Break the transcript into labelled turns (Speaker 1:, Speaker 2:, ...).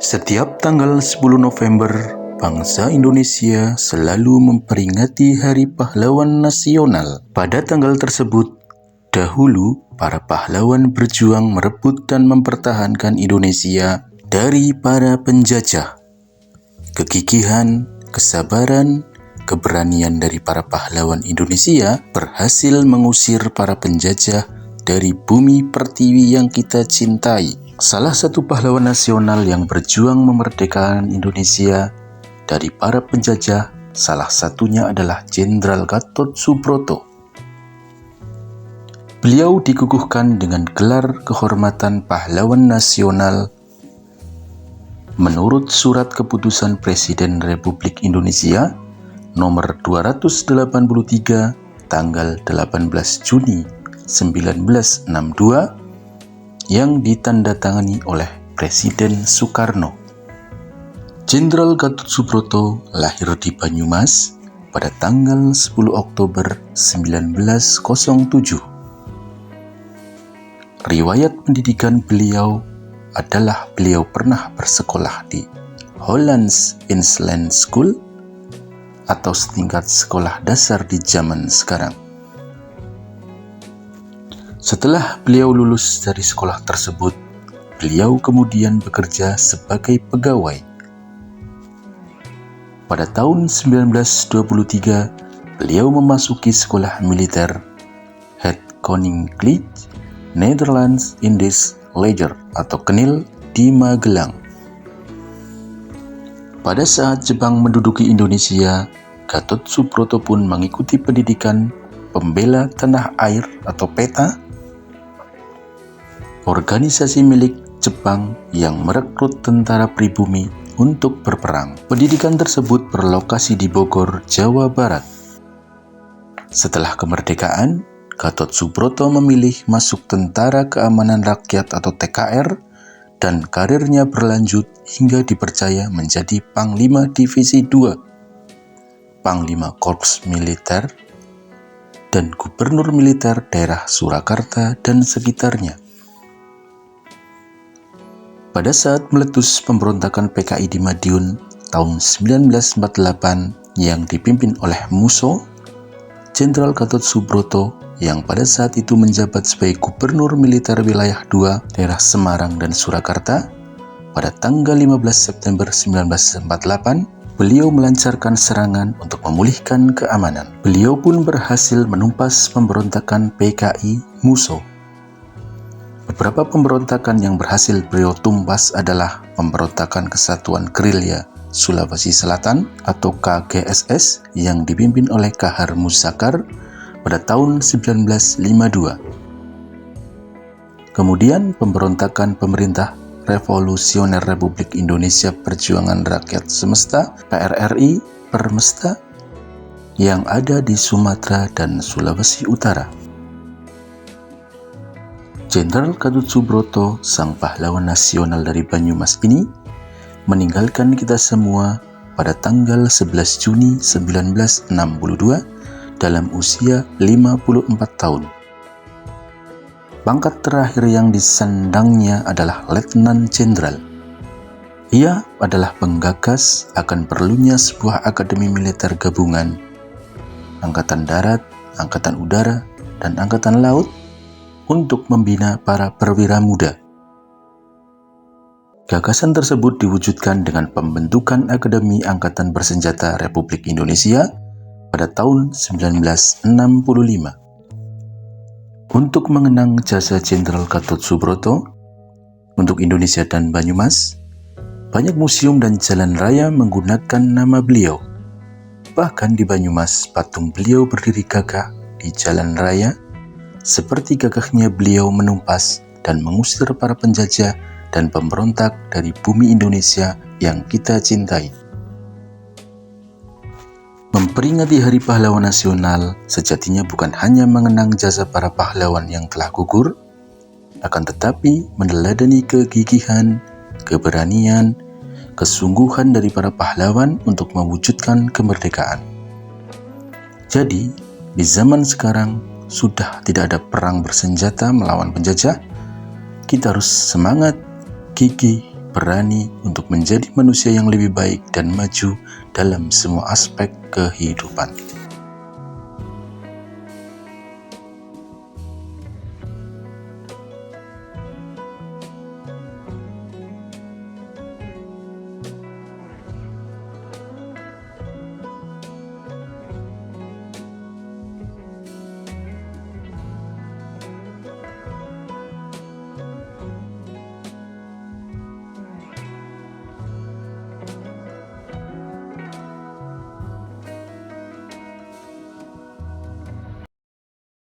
Speaker 1: Setiap tanggal 10 November, bangsa Indonesia selalu memperingati Hari Pahlawan Nasional. Pada tanggal tersebut, dahulu para pahlawan berjuang merebut dan mempertahankan Indonesia dari para penjajah. Kegigihan, kesabaran, keberanian dari para pahlawan Indonesia berhasil mengusir para penjajah dari bumi pertiwi yang kita cintai. Salah satu pahlawan nasional yang berjuang memerdekakan Indonesia dari para penjajah, salah satunya adalah Jenderal Gatot Subroto. Beliau dikukuhkan dengan gelar kehormatan pahlawan nasional menurut Surat Keputusan Presiden Republik Indonesia nomor 283 tanggal 18 Juni 1962 yang ditandatangani oleh Presiden Soekarno. Jenderal Gatot Subroto lahir di Banyumas pada tanggal 10 Oktober 1907. Riwayat pendidikan beliau adalah beliau pernah bersekolah di Hollands Inland School atau setingkat sekolah dasar di zaman sekarang. Setelah beliau lulus dari sekolah tersebut, beliau kemudian bekerja sebagai pegawai. Pada tahun 1923, beliau memasuki sekolah militer Het Koninklijk Nederlands Indisch Leger atau KNIL di Magelang. Pada saat Jepang menduduki Indonesia, Gatot Subroto pun mengikuti pendidikan pembela tanah air atau PETA, organisasi milik Jepang yang merekrut tentara pribumi untuk berperang. Pendidikan tersebut berlokasi di Bogor, Jawa Barat. Setelah kemerdekaan, Gatot Subroto memilih masuk Tentara Keamanan Rakyat atau TKR dan karirnya berlanjut hingga dipercaya menjadi Panglima Divisi 2, Panglima Korps Militer, dan Gubernur Militer Daerah Surakarta dan sekitarnya. Pada saat meletus pemberontakan PKI di Madiun tahun 1948 yang dipimpin oleh Musso, Jenderal Gatot Subroto yang pada saat itu menjabat sebagai Gubernur Militer Wilayah 2 daerah Semarang dan Surakarta, pada tanggal 15 September 1948, beliau melancarkan serangan untuk memulihkan keamanan. Beliau pun berhasil menumpas pemberontakan PKI Musso. Beberapa pemberontakan yang berhasil beliau tumpas adalah pemberontakan Kesatuan Gerilya Sulawesi Selatan atau KGSS yang dipimpin oleh Kahar Muzakar pada tahun 1952. Kemudian pemberontakan Pemerintah Revolusioner Republik Indonesia Perjuangan Rakyat Semesta PRRI Permesta yang ada di Sumatera dan Sulawesi Utara. Jenderal Gatot Subroto, sang pahlawan nasional dari Banyumas ini, meninggalkan kita semua pada tanggal 11 Juni 1962 dalam usia 54 tahun. Pangkat terakhir yang disandangnya adalah Letnan Jenderal. Ia adalah penggagas akan perlunya sebuah akademi militer gabungan, Angkatan Darat, Angkatan Udara, dan Angkatan Laut untuk membina para perwira muda. Gagasan tersebut diwujudkan dengan pembentukan Akademi Angkatan Bersenjata Republik Indonesia pada tahun 1965. Untuk mengenang jasa Jenderal Gatot Subroto untuk Indonesia dan Banyumas, banyak museum dan jalan raya menggunakan nama beliau. Bahkan di Banyumas, patung beliau berdiri gagah di jalan raya, seperti gagahnya beliau menumpas dan mengusir para penjajah dan pemberontak dari bumi Indonesia yang kita cintai. Memperingati Hari Pahlawan Nasional sejatinya bukan hanya mengenang jasa para pahlawan yang telah gugur, akan tetapi meneladani kegigihan, keberanian, kesungguhan dari para pahlawan untuk mewujudkan kemerdekaan. Jadi, di zaman sekarang sudah tidak ada perang bersenjata melawan penjajah, kita harus semangat, gigih, berani untuk menjadi manusia yang lebih baik dan maju dalam semua aspek kehidupan.